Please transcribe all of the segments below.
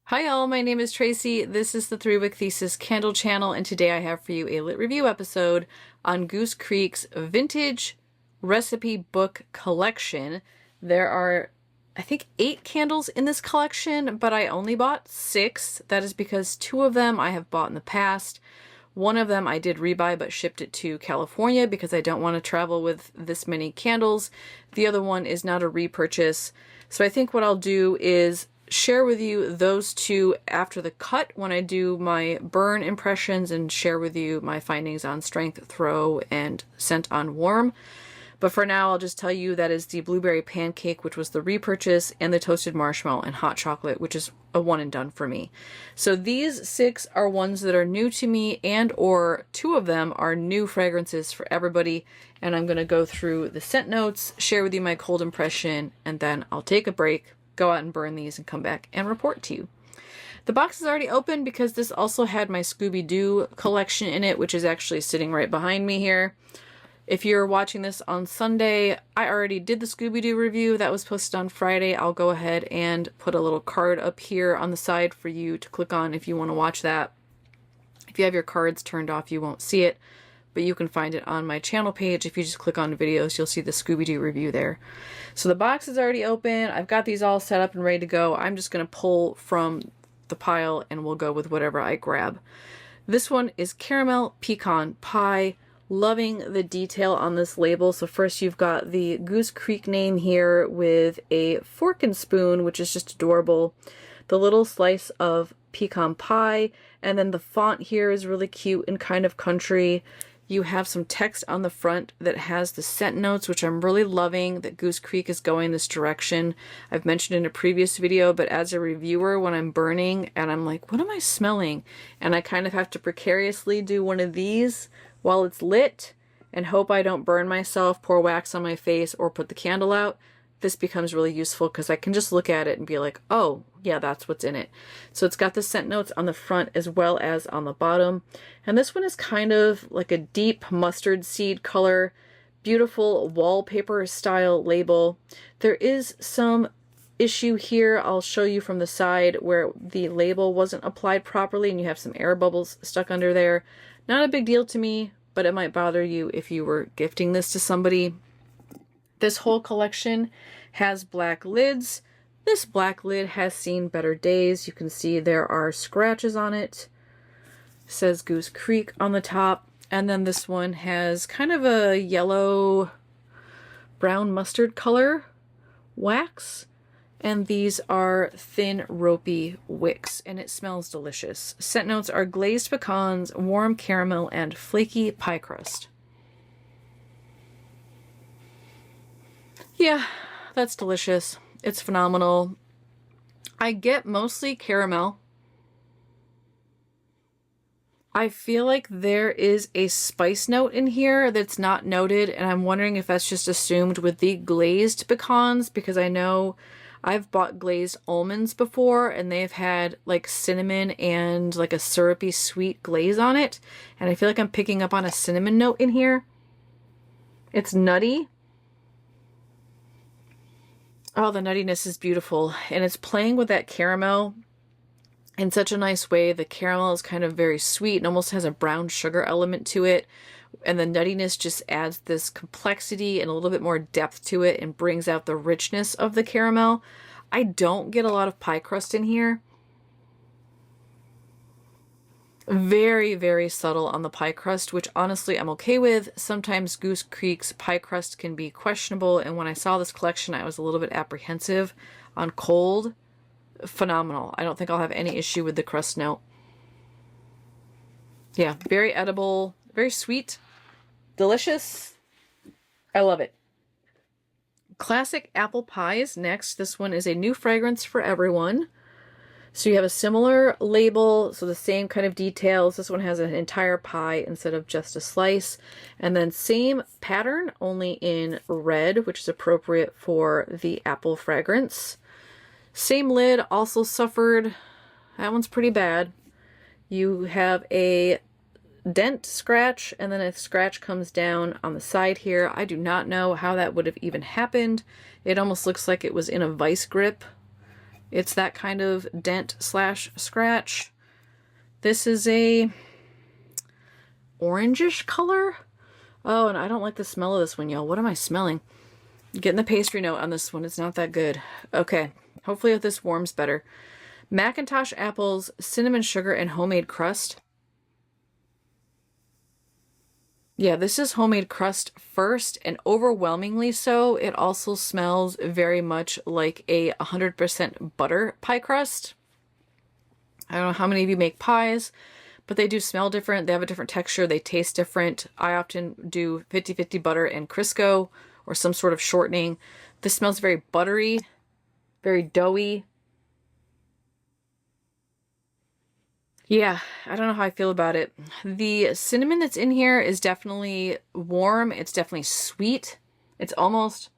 Hi all, my name is Tracy. This is the 3-Wick Thesis candle channel, and today I have for you a lit review episode on Goose Creek's vintage recipe book collection. There are, I think, 8 candles in this collection, but I only bought 6. That is because 2 of them I have bought in the past. One of them I did rebuy but shipped it to California because I don't want to travel with this many candles. The other one is not a repurchase. So I think what I'll do is share with you those 2 after the cut when I do my burn impressions and share with you my findings on strength, throw, and scent on warm. But for now, I'll just tell you that is the Blueberry Pancake, which was the repurchase, and the Toasted Marshmallow and Hot Chocolate, which is a one and done for me. So these 6 are ones that are new to me, and or 2 of them are new fragrances for everybody. And I'm going to go through the scent notes, share with you my cold impression, and then I'll take a break, go out and burn these, and come back and report to you. The box is already open because this also had my Scooby-Doo collection in it, which is actually sitting right behind me here. If you're watching this on Sunday, I already did the Scooby-Doo review. That was posted on Friday. I'll go ahead and put a little card up here on the side for you to click on if you want to watch that. If you have your cards turned off, you won't see it, but you can find it on my channel page. If you just click on videos, you'll see the Scooby-Doo review there. So the box is already open. I've got these all set up and ready to go. I'm just going to pull from the pile and we'll go with whatever I grab. This one is Caramel Pecan Pie. Loving the detail on this label. So first you've got the Goose Creek name here with a fork and spoon, which is just adorable. The little slice of pecan pie, and then the font here is really cute and kind of country. You have some text on the front that has the scent notes, which I'm really loving that Goose Creek is going this direction. I've mentioned in a previous video, but as a reviewer, when I'm burning and I'm like, what am I smelling? And I kind of have to precariously do one of these while it's lit and hope I don't burn myself, pour wax on my face, or put the candle out. This becomes really useful because I can just look at it and be like, oh, yeah, that's what's in it. So it's got the scent notes on the front as well as on the bottom. And this one is kind of like a deep mustard seed color, beautiful wallpaper style label. There is some issue here I'll show you from the side where the label wasn't applied properly and you have some air bubbles stuck under there. Not a big deal to me, but it might bother you if you were gifting this to somebody. This whole collection has black lids. This black lid has seen better days. You can see there are scratches on it. It says Goose Creek on the top. And then this one has kind of a yellow brown mustard color wax. And these are thin, ropey wicks, and it smells delicious. Scent notes are glazed pecans, warm caramel, and flaky pie crust. Yeah, that's delicious. It's phenomenal. I get mostly caramel. I feel like there is a spice note in here that's not noted, and I'm wondering if that's just assumed with the glazed pecans, because I know I've bought glazed almonds before and they've had like cinnamon and like a syrupy sweet glaze on it. And I feel like I'm picking up on a cinnamon note in here. It's nutty. Oh, the nuttiness is beautiful. And it's playing with that caramel in such a nice way. The caramel is kind of very sweet and almost has a brown sugar element to it. And the nuttiness just adds this complexity and a little bit more depth to it and brings out the richness of the caramel. I don't get a lot of pie crust in here. Very, very subtle on the pie crust, which honestly I'm okay with. Sometimes Goose Creek's pie crust can be questionable, and when I saw this collection I was a little bit apprehensive on cold. Phenomenal. I don't think I'll have any issue with the crust note. Yeah, very edible. Very sweet, delicious. I love it. Classic apple pies next. This one is a new fragrance for everyone. So you have a similar label, so the same kind of details. This one has an entire pie instead of just a slice. And then same pattern, only in red, which is appropriate for the apple fragrance. Same lid, also suffered. That one's pretty bad. You have a dent scratch, and then a scratch comes down on the side here. I do not know how that would have even happened. It almost looks like it was in a vice grip It's that kind of dent slash scratch. This is a orangish color. Oh, and I don't like the smell of this one, y'all. What am I smelling? Getting the pastry note on this one. It's not that good. Okay. Hopefully this warms better. Macintosh apples, cinnamon sugar, and homemade crust. Yeah, this is homemade crust first, and overwhelmingly so. It also smells very much like a 100% butter pie crust. I don't know how many of you make pies, but they do smell different. They have a different texture. They taste different. I often do 50-50 butter and Crisco or some sort of shortening. This smells very buttery, very doughy. Yeah, I don't know how I feel about it. The cinnamon that's in here is definitely warm. It's definitely sweet. It's almost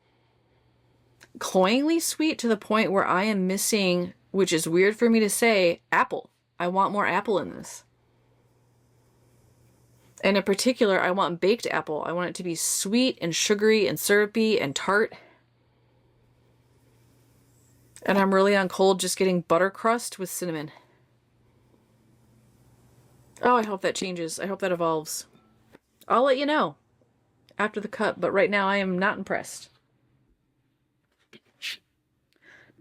cloyingly sweet to the point where I am missing, which is weird for me to say, apple. I want more apple in this. And in particular, I want baked apple. I want it to be sweet and sugary and syrupy and tart. And I'm really on cold just getting butter crust with cinnamon. Oh, I hope that changes. I hope that evolves. I'll let you know after the cut, but right now I am not impressed.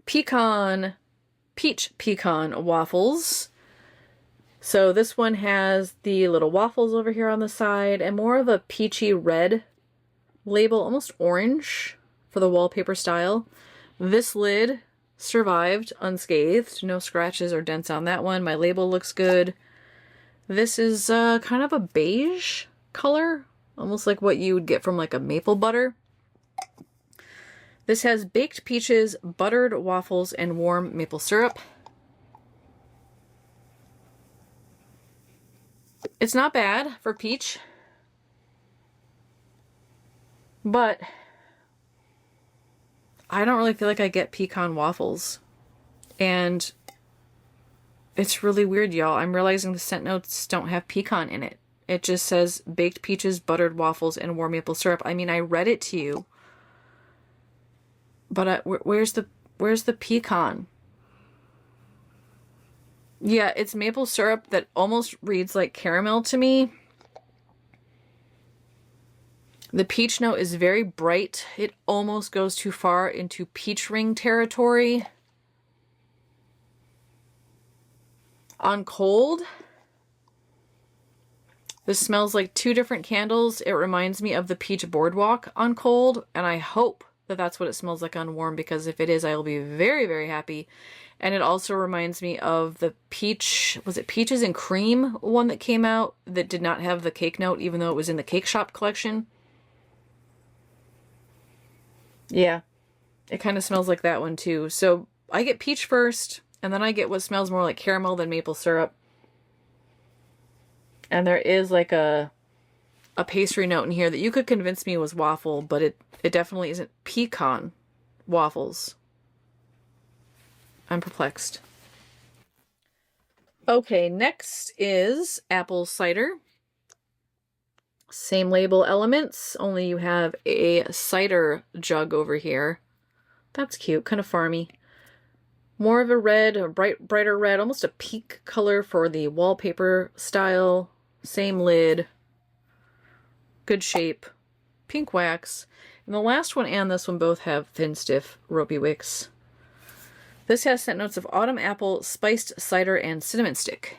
Peach pecan waffles. So this one has the little waffles over here on the side and more of a peachy red label, almost orange for the wallpaper style. This lid survived unscathed. No scratches or dents on that one. My label looks good. This is kind of a beige color, almost like what you would get from like a maple butter. This has baked peaches, buttered waffles, and warm maple syrup. It's not bad for peach, but I don't really feel like I get pecan waffles. And it's really weird, y'all. I'm realizing the scent notes don't have pecan in it. It just says baked peaches, buttered waffles, and warm maple syrup. I mean, I read it to you, but where's the pecan? Yeah, it's maple syrup that almost reads like caramel to me. The peach note is very bright. It almost goes too far into peach ring territory. On cold, this smells like two different candles. It reminds me of the peach boardwalk on cold, and I hope that that's what it smells like on warm, because if it is, I will be very, very happy. And it also reminds me of the peach, was it Peaches and Cream one that came out that did not have the cake note, even though it was in the Cake Shop collection? Yeah, it kind of smells like that one too. So I get peach first, and then I get what smells more like caramel than maple syrup. And there is like a pastry note in here that you could convince me was waffle, but it definitely isn't pecan waffles. I'm perplexed. Okay, next is Apple Cider. Same label elements, only you have a cider jug over here. That's cute, kind of farmy. More of a red, a brighter red, almost a peak color for the wallpaper style. Same lid. Good shape. Pink wax. And the last one and this one both have thin, stiff, ropey wicks. This has scent notes of autumn apple, spiced cider, and cinnamon stick.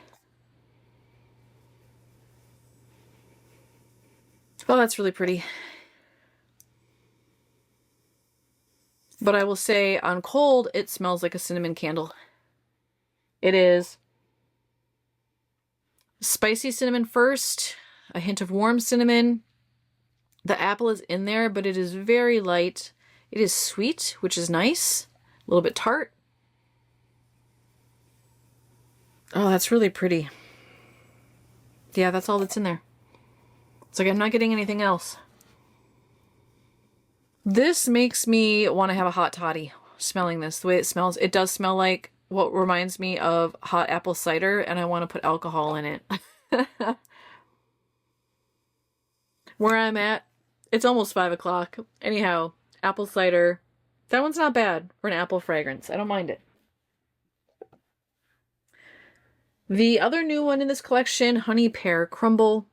Oh, that's really pretty. But I will say, on cold, it smells like a cinnamon candle. It is spicy cinnamon first, a hint of warm cinnamon. The apple is in there, but it is very light. It is sweet, which is nice. A little bit tart. Oh, that's really pretty. Yeah, that's all that's in there. It's like I'm not getting anything else. This makes me want to have a hot toddy smelling this. The way it smells, it does smell like what reminds me of hot apple cider, and I want to put alcohol in it. Where I'm at, it's almost 5 o'clock. Anyhow, apple cider. That one's not bad for an apple fragrance. I don't mind it. The other new one in this collection, Honey Pear Crumble.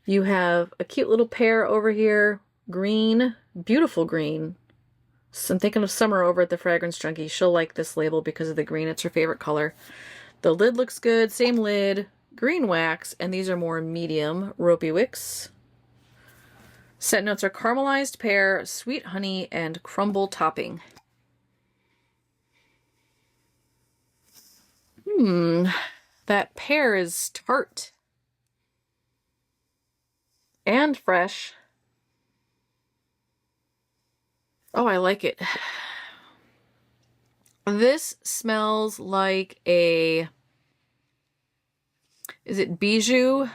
You have a cute little pear over here, green, beautiful green. So I'm thinking of Summer over at the Fragrance Junkie. She'll like this label because of the green. It's her favorite color. The lid looks good, same lid, green wax, and these are more medium ropey wicks. Scent notes are caramelized pear, sweet honey, and crumble topping. That pear is tart and fresh. Oh, I like it. This smells like a, is it bijou?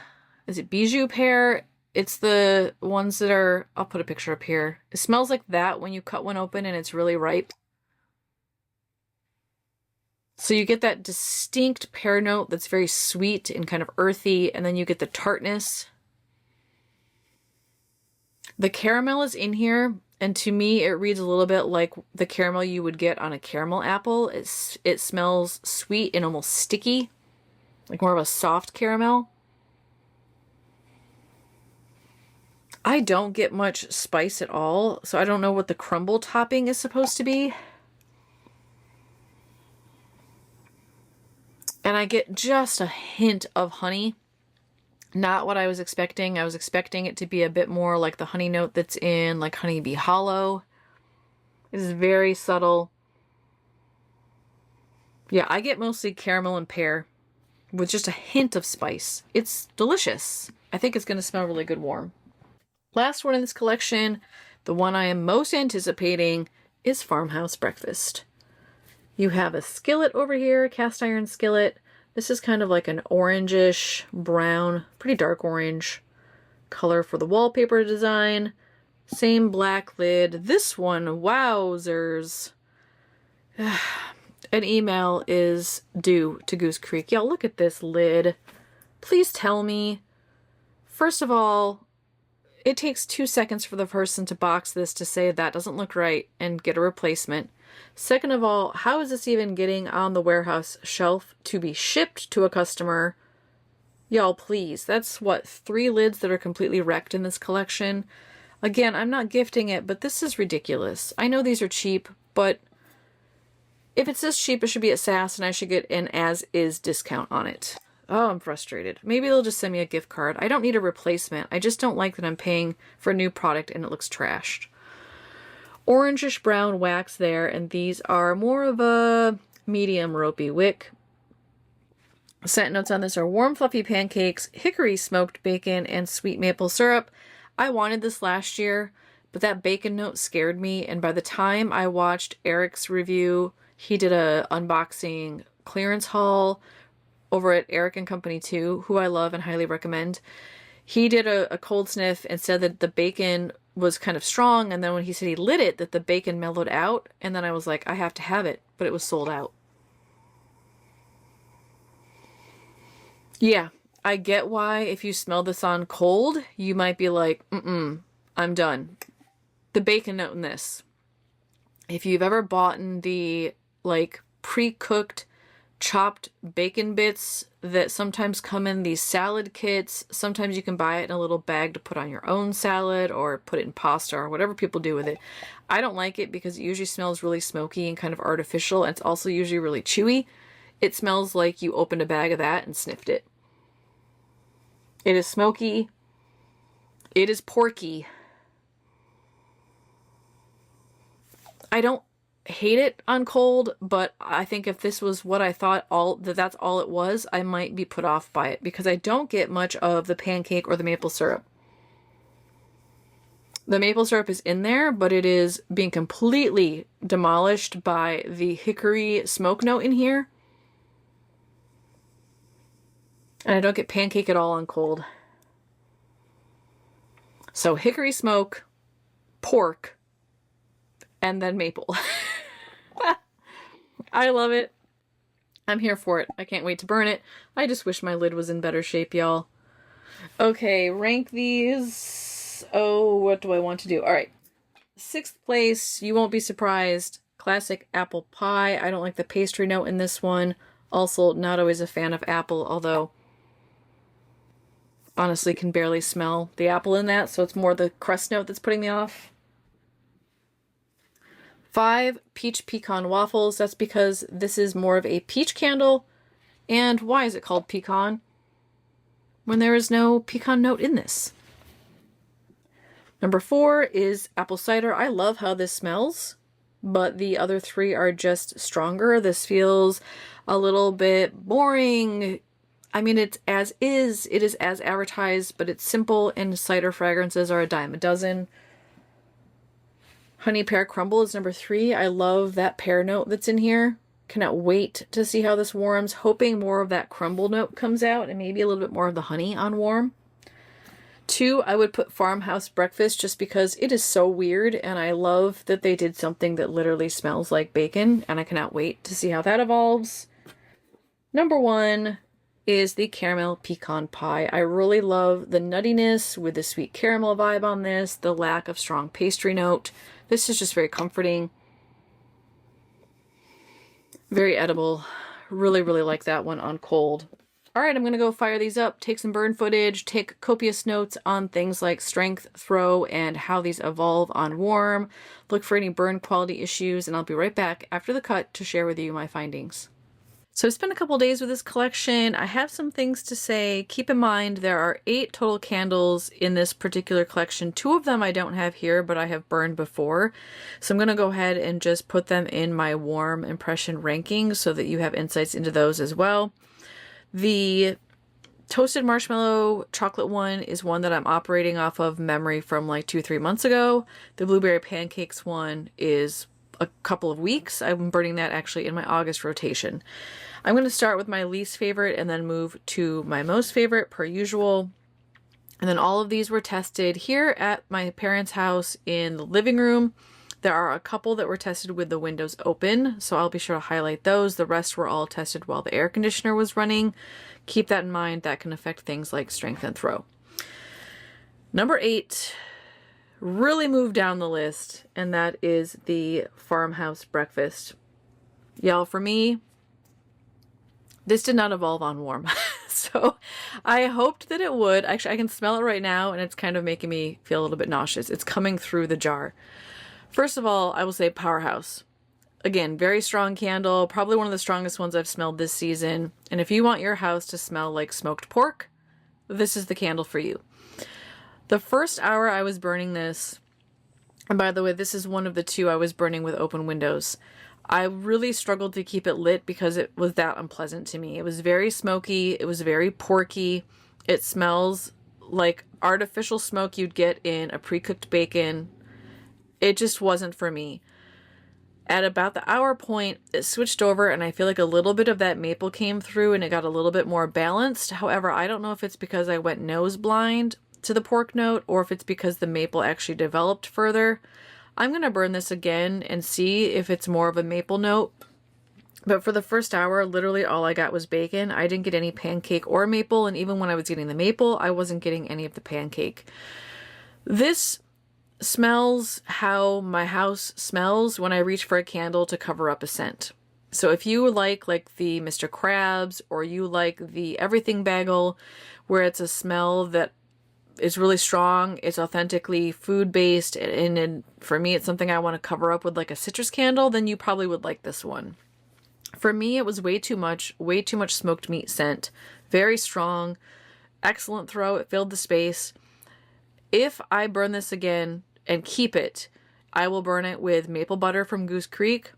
Is it bijou pear? It's the ones that are, I'll put a picture up here. It smells like that when you cut one open and it's really ripe. So you get that distinct pear note that's very sweet and kind of earthy, and then you get the tartness. The caramel is in here, and to me it reads a little bit like the caramel you would get on a caramel apple. It smells sweet and almost sticky, like more of a soft caramel. I don't get much spice at all, so I don't know what the crumble topping is supposed to be. And I get just a hint of honey. Not what I was expecting. I was expecting it to be a bit more like the honey note that's in like Honeybee Hollow. It is very subtle. Yeah, I get mostly caramel and pear with just a hint of spice. It's delicious. I think it's going to smell really good warm. Last one in this collection, the one I am most anticipating, is Farmhouse Breakfast. You have a skillet over here, a cast iron skillet. This is kind of like an orangish brown, pretty dark orange color for the wallpaper design. Same black lid. This one, wowzers. An email is due to Goose Creek. Y'all, look at this lid. Please tell me. First of all, it takes 2 seconds for the person to box this to say that doesn't look right and get a replacement. Second of all, how is this even getting on the warehouse shelf to be shipped to a customer? Y'all, please. That's what, 3 lids that are completely wrecked in this collection. Again, I'm not gifting it, but this is ridiculous. I know these are cheap, but if it's this cheap, it should be at SAS and I should get an as-is discount on it. Oh, I'm frustrated. Maybe they'll just send me a gift card. I don't need a replacement. I just don't like that I'm paying for a new product and it looks trashed. Orangish brown wax there, and these are more of a medium ropey wick. Scent notes on this are warm fluffy pancakes, hickory smoked bacon, and sweet maple syrup. I wanted this last year, but that bacon note scared me, and by the time I watched Eric's review, he did a unboxing clearance haul over at Eric and Company 2, who I love and highly recommend. He did a cold sniff and said that the bacon was kind of strong, and then when he said he lit it, that the bacon mellowed out, and then I was like, I have to have it, but it was sold out. Yeah, I get why if you smell this on cold, you might be like, I'm done. The bacon note in this. If you've ever bought the like pre-cooked chopped bacon bits that sometimes come in these salad kits. Sometimes you can buy it in a little bag to put on your own salad or put it in pasta or whatever people do with it. I don't like it because it usually smells really smoky and kind of artificial, and it's also usually really chewy. It smells like you opened a bag of that and sniffed it. It is smoky. It is porky. I don't hate it on cold, but I think if this was what I thought that's all it was, I might be put off by it because I don't get much of the pancake or the maple syrup. The maple syrup is in there, but it is being completely demolished by the hickory smoke note in here. And I don't get pancake at all on cold. So hickory smoke, pork, and then maple. I love it. I'm here for it. I can't wait to burn it. I just wish my lid was in better shape, y'all. Okay, rank these. Oh, what do I want to do? All right. 6th place, you won't be surprised. Classic apple pie. I don't like the pastry note in this one. Also, not always a fan of apple, although honestly can barely smell the apple in that, so it's more the crust note that's putting me off. 5, Peach Pecan Waffles. That's because this is more of a peach candle. And why is it called pecan when there is no pecan note in this? Number 4 is Apple Cider. I love how this smells, but the other 3 are just stronger. This feels a little bit boring. I mean, it's as is. It is as advertised, but it's simple, and cider fragrances are a dime a dozen. Honey Pear Crumble is number 3. I love that pear note that's in here. Cannot wait to see how this warms. Hoping more of that crumble note comes out and maybe a little bit more of the honey on warm. 2, I would put Farmhouse Breakfast just because it is so weird, and I love that they did something that literally smells like bacon, and I cannot wait to see how that evolves. Number 1 is the Caramel Pecan Pie. I really love the nuttiness with the sweet caramel vibe on this, the lack of strong pastry note. This is just very comforting. Very edible. Really, really like that one on cold. Alright, I'm going to go fire these up, take some burn footage, take copious notes on things like strength, throw, and how these evolve on warm. Look for any burn quality issues, and I'll be right back after the cut to share with you my findings. So I spent a couple days with this collection. I have some things to say. Keep in mind there are 8 total candles in this particular collection. 2 of them I don't have here, but I have burned before. So I'm going to go ahead and just put them in my warm impression ranking so that you have insights into those as well. The toasted marshmallow chocolate one is one that I'm operating off of memory from like 2-3 months ago. The blueberry pancakes one is a couple of weeks. I'm burning that actually in my August rotation. I'm going to start with my least favorite and then move to my most favorite per usual. And then all of these were tested here at my parents' house in the living room. There are a couple that were tested with the windows open, so I'll be sure to highlight those. The rest were all tested while the air conditioner was running. Keep that in mind. That can affect things like strength and throw. Number 8 really moved down the list, and that is the Farmhouse Breakfast. Y'all, for me, this did not evolve on warm. So I hoped that it would. Actually, I can smell it right now, and it's kind of making me feel a little bit nauseous. It's coming through the jar. First of all, I will say powerhouse. Again, very strong candle, probably one of the strongest ones I've smelled this season. And if you want your house to smell like smoked pork, this is the candle for you. The first hour I was burning this, and by the way, this is one of the 2 I was burning with open windows. I really struggled to keep it lit because it was that unpleasant to me. It was very smoky. It was very porky. It smells like artificial smoke you'd get in a pre-cooked bacon. It just wasn't for me. At about the hour point, it switched over and I feel like a little bit of that maple came through and it got a little bit more balanced. However, I don't know if it's because I went nose blind to the pork note or if it's because the maple actually developed further. I'm going to burn this again and see if it's more of a maple note. But for the first hour, literally all I got was bacon. I didn't get any pancake or maple, and even when I was getting the maple, I wasn't getting any of the pancake. This smells how my house smells when I reach for a candle to cover up a scent. So if you like the Mr. Krabs or you like the Everything Bagel, where it's a smell that is really strong, it's authentically food-based, and for me it's something I want to cover up with like a citrus candle, then you probably would like this one. For me, it was way too much smoked meat scent. Very strong, excellent throw, it filled the space. If I burn this again and keep it, I will burn it with maple butter from Goose Creek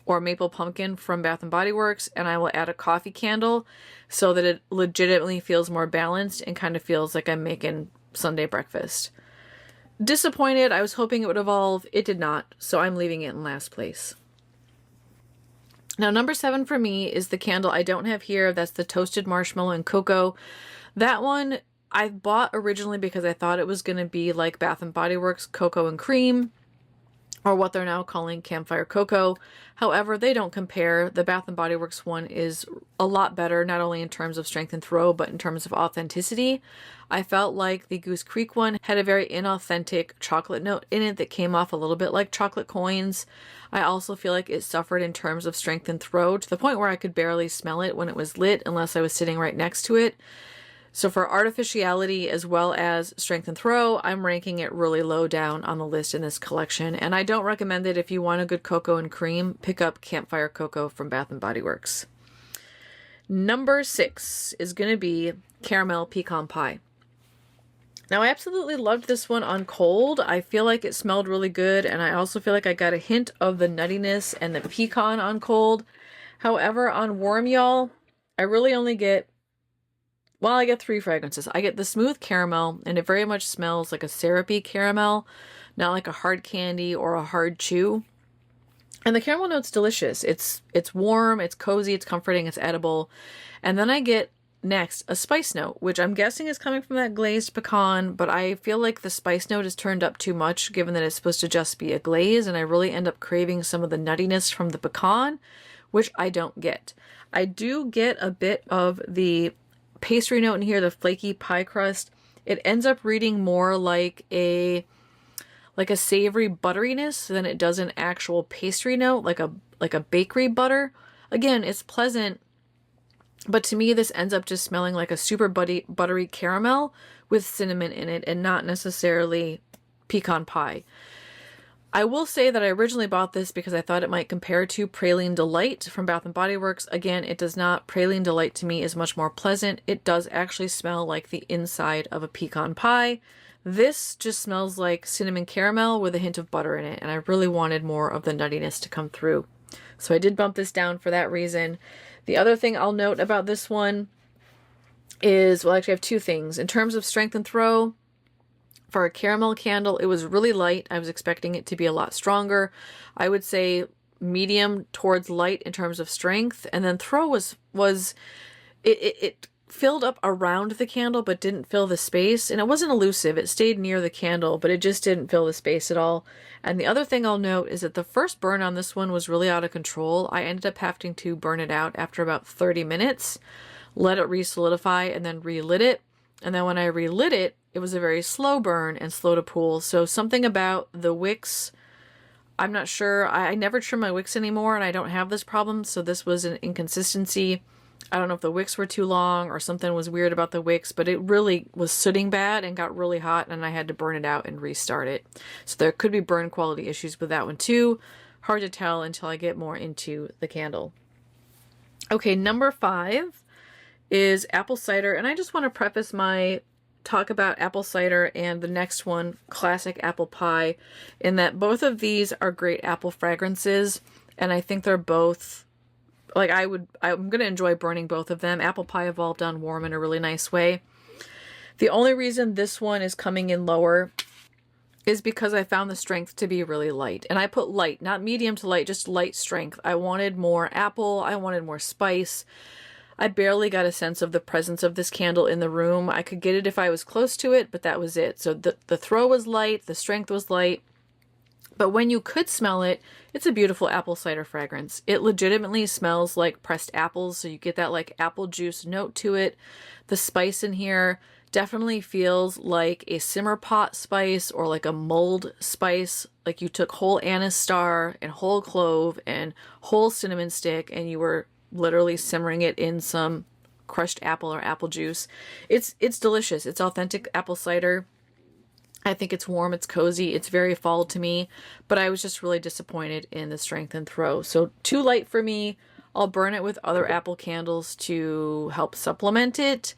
or maple pumpkin from Bath & Body Works, and I will add a coffee candle so that it legitimately feels more balanced and kind of feels like I'm making Sunday breakfast. Disappointed. I was hoping it would evolve. It did not, so I'm leaving it in last place. Now, number 7 for me is the candle I don't have here. That's the Toasted Marshmallow and Cocoa. That one I bought originally because I thought it was going to be like Bath & Body Works Cocoa and Cream. or what they're now calling campfire cocoa. However, they don't compare. The Bath & Body Works one is a lot better, not only in terms of strength and throw, but in terms of authenticity. I felt like the Goose Creek one had a very inauthentic chocolate note in it that came off a little bit like chocolate coins. I also feel like it suffered in terms of strength and throw to the point where I could barely smell it when it was lit unless I was sitting right next to it. So for artificiality as well as strength and throw, I'm ranking it really low down on the list in this collection. And I don't recommend it if you want a good cocoa and cream. Pick up Campfire Cocoa from Bath & Body Works. Number 6 is going to be Caramel Pecan Pie. Now, I absolutely loved this one on cold. I feel like it smelled really good, and I also feel like I got a hint of the nuttiness and the pecan on cold. However, on warm, y'all, I really only get, well, I get 3 fragrances. I get the smooth caramel, and it very much smells like a syrupy caramel, not like a hard candy or a hard chew. And the caramel note's delicious. It's warm, it's cozy, it's comforting, it's edible. And then I get next a spice note, which I'm guessing is coming from that glazed pecan, but I feel like the spice note is turned up too much given that it's supposed to just be a glaze, and I really end up craving some of the nuttiness from the pecan, which I don't get. I do get a bit of the pastry note in here, the flaky pie crust. It ends up reading more like a savory butteriness than it does an actual pastry note, like a bakery butter. Again, it's pleasant, but to me this ends up just smelling like a super buttery caramel with cinnamon in it and not necessarily pecan pie. I will say that I originally bought this because I thought it might compare to Praline Delight from Bath & Body Works. Again, it does not. Praline Delight to me is much more pleasant. It does actually smell like the inside of a pecan pie. This just smells like cinnamon caramel with a hint of butter in it, and I really wanted more of the nuttiness to come through. So I did bump this down for that reason. The other thing I'll note about this one is, well, actually I have 2 things. In terms of strength and throw, for a caramel candle, it was really light. I was expecting it to be a lot stronger. I would say medium towards light in terms of strength, and then throw was it filled up around the candle but didn't fill the space, and it wasn't elusive. It stayed near the candle, but it just didn't fill the space at all. And the other thing I'll note is that the first burn on this one was really out of control. I ended up having to burn it out after about 30 minutes, let it re-solidify, and then relit it. And then when I relit it, it was a very slow burn and slow to pool. So something about the wicks, I'm not sure. I never trim my wicks anymore, and I don't have this problem, so this was an inconsistency. I don't know if the wicks were too long or something was weird about the wicks, but it really was sooting bad and got really hot, and I had to burn it out and restart it. So there could be burn quality issues with that one too. Hard to tell until I get more into the candle. Okay, number 5 is Apple Cider, and I just want to preface my talk about Apple Cider and the next one, Classic Apple Pie, in that both of these are great apple fragrances, and I think they're both, like, I'm going to enjoy burning both of them. Apple Pie evolved on warm in a really nice way. The only reason this one is coming in lower is because I found the strength to be really light. And I put light, not medium to light, just light strength. I wanted more apple. I wanted more spice. I barely got a sense of the presence of this candle in the room. I could get it if I was close to it, but that was it. So the throw was light, the strength was light. But when you could smell it, it's a beautiful apple cider fragrance. It legitimately smells like pressed apples, so you get that like apple juice note to it. The spice in here definitely feels like a simmer pot spice or like a mulled spice. Like you took whole anise star and whole clove and whole cinnamon stick and you were literally simmering it in some crushed apple or apple juice. It's delicious. It's authentic apple cider. I think it's warm, it's cozy, it's very fall to me, but I was just really disappointed in the strength and throw. So too light for me. I'll burn it with other apple candles to help supplement it,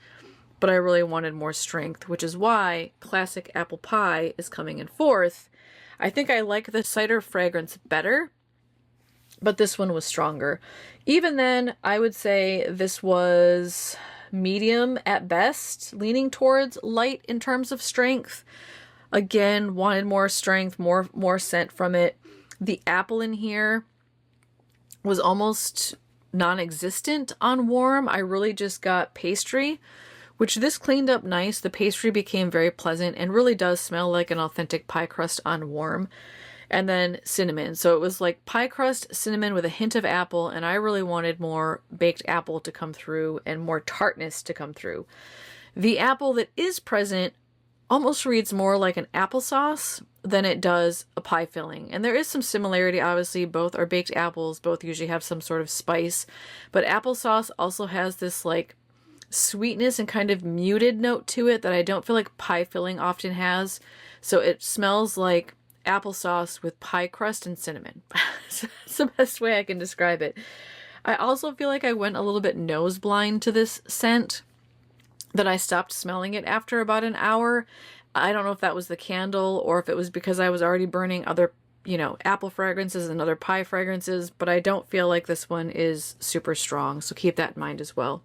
but I really wanted more strength, which is why Classic Apple Pie is coming in 4th. I think I like the cider fragrance better, but this one was stronger. Even then, I would say this was medium at best, leaning towards light in terms of strength. Again, wanted more strength, more scent from it. The apple in here was almost non-existent on warm. I really just got pastry, which this cleaned up nice. The pastry became very pleasant and really does smell like an authentic pie crust on warm. and then cinnamon. So it was like pie crust, cinnamon with a hint of apple, and I really wanted more baked apple to come through and more tartness to come through. The apple that is present almost reads more like an applesauce than it does a pie filling. And there is some similarity, obviously. Both are baked apples, both usually have some sort of spice, but applesauce also has this like sweetness and kind of muted note to it that I don't feel like pie filling often has. So it smells like applesauce with pie crust and cinnamon. That's the best way I can describe it. I also feel like I went a little bit nose blind to this scent, that I stopped smelling it after about an hour. I don't know if that was the candle or if it was because I was already burning other, apple fragrances and other pie fragrances, but I don't feel like this one is super strong, so keep that in mind as well.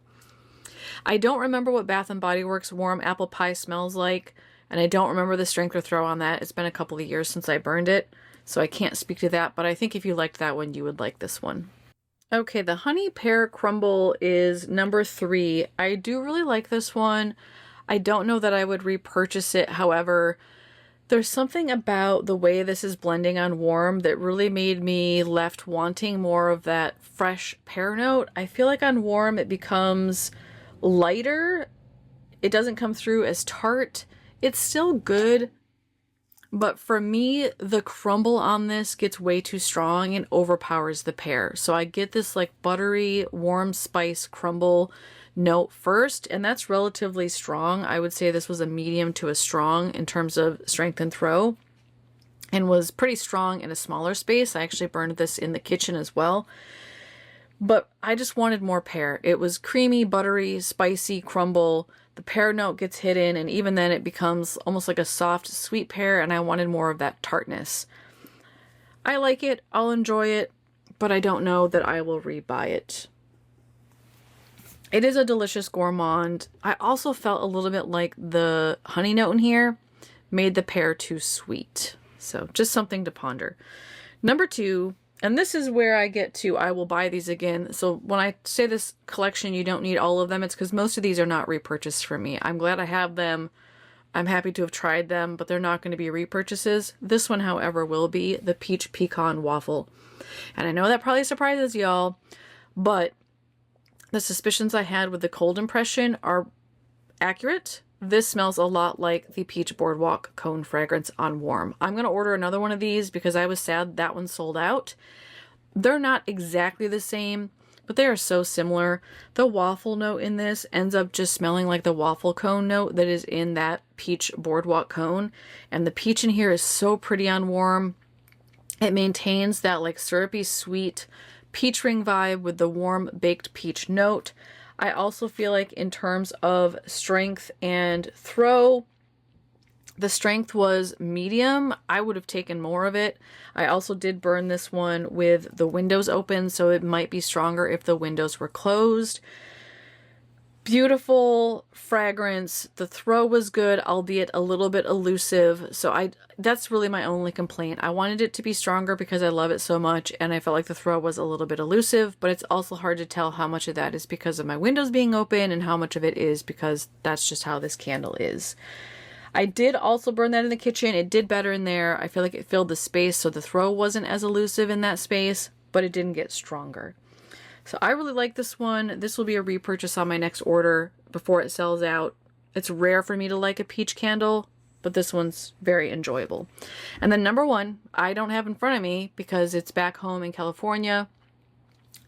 I don't remember what Bath & Body Works warm apple pie smells like, and I don't remember the strength or throw on that. It's been a couple of years since I burned it, so I can't speak to that, but I think if you liked that one, you would like this one. Okay, the Honey Pear Crumble is number 3. I do really like this one. I don't know that I would repurchase it. However, there's something about the way this is blending on warm that really made me left wanting more of that fresh pear note. I feel like on warm it becomes lighter. It doesn't come through as tart. It's still good, but for me, the crumble on this gets way too strong and overpowers the pear. So I get this like buttery, warm spice crumble note first, and that's relatively strong. I would say this was a medium to a strong in terms of strength and throw, and was pretty strong in a smaller space. I actually burned this in the kitchen as well. But I just wanted more pear. It was creamy, buttery, spicy crumble. The pear note gets hidden, and even then it becomes almost like a soft, sweet pear, and I wanted more of that tartness. I like it, I'll enjoy it, but I don't know that I will rebuy it. It is a delicious gourmand. I also felt a little bit like the honey note in here made the pear too sweet. So just something to ponder. Number 2, and this is where I get to, I will buy these again. So when I say this collection, you don't need all of them. It's because most of these are not repurchased for me. I'm glad I have them. I'm happy to have tried them, but they're not going to be repurchases. This one, however, will be the Peach Pecan Waffle. And I know that probably surprises y'all, but the suspicions I had with the cold impression are accurate. This smells a lot like the Peach Boardwalk Cone fragrance on warm. I'm going to order another one of these because I was sad that one sold out. They're not exactly the same, but they are so similar. The waffle note in this ends up just smelling like the waffle cone note that is in that Peach Boardwalk Cone. And the peach in here is so pretty on warm. It maintains that like syrupy sweet peach ring vibe with the warm baked peach note. I also feel like in terms of strength and throw, the strength was medium. I would have taken more of it. I also did burn this one with the windows open, so it might be stronger if the windows were closed. Beautiful fragrance. The throw was good, albeit a little bit elusive. So that's really my only complaint. I wanted it to be stronger because I love it so much, and I felt like the throw was a little bit elusive, but it's also hard to tell how much of that is because of my windows being open and how much of it is because that's just how this candle is. I did also burn that in the kitchen. It did better in there. I feel like it filled the space, so the throw wasn't as elusive in that space, but it didn't get stronger. So I really like this one. This will be a repurchase on my next order before it sells out. It's rare for me to like a peach candle, but this one's very enjoyable. And then number 1, I don't have in front of me because it's back home in California.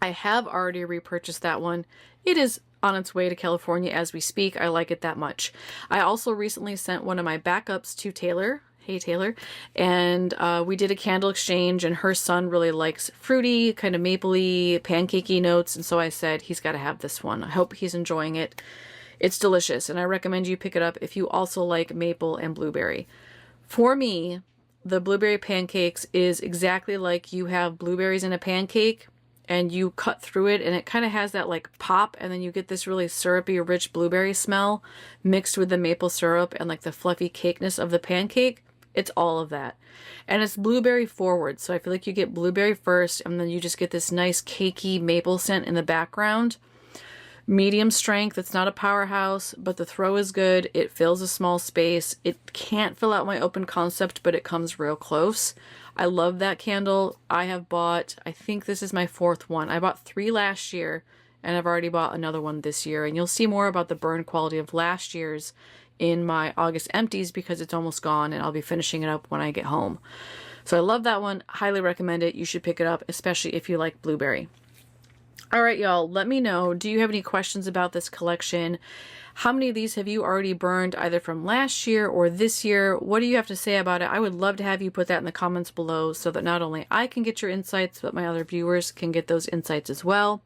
I have already repurchased that one. It is on its way to California as we speak. I like it that much. I also recently sent one of my backups to Taylor. Hey Taylor. And we did a candle exchange, and her son really likes fruity, kind of mapley, pancakey notes, and so I said he's got to have this one. I hope he's enjoying it. It's delicious, and I recommend you pick it up if you also like maple and blueberry. For me, the blueberry pancakes is exactly like you have blueberries in a pancake and you cut through it, and it kind of has that like pop, and then you get this really syrupy, rich blueberry smell mixed with the maple syrup and like the fluffy cakeness of the pancake. It's all of that. And it's blueberry forward, so I feel like you get blueberry first, and then you just get this nice cakey maple scent in the background. Medium strength. It's not a powerhouse, but the throw is good. It fills a small space. It can't fill out my open concept, but it comes real close. I love that candle. I have bought, I think this is my 4th one. I bought 3 last year, and I've already bought another one this year. And you'll see more about the burn quality of last year's in my August empties because it's almost gone and I'll be finishing it up when I get home. So I love that one. Highly recommend it. You should pick it up, especially if you like blueberry. All right, y'all, let me know. Do you have any questions about this collection? How many of these have you already burned either from last year or this year? What do you have to say about it? I would love to have you put that in the comments below so that not only I can get your insights, but my other viewers can get those insights as well.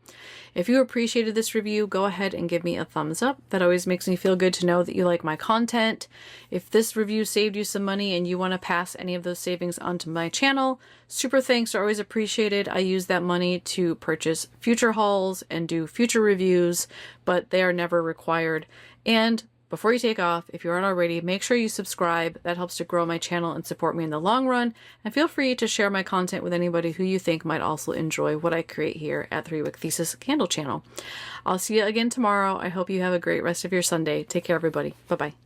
If you appreciated this review, go ahead and give me a thumbs up. That always makes me feel good to know that you like my content. If this review saved you some money and you want to pass any of those savings onto my channel, super thanks are always appreciated. I use that money to purchase future hauls and do future reviews, but they are never required. And before you take off, if you aren't already, make sure you subscribe. That helps to grow my channel and support me in the long run. And feel free to share my content with anybody who you think might also enjoy what I create here at 3 Wick Thesis Candle Channel. I'll see you again tomorrow. I hope you have a great rest of your Sunday. Take care, everybody. Bye-bye.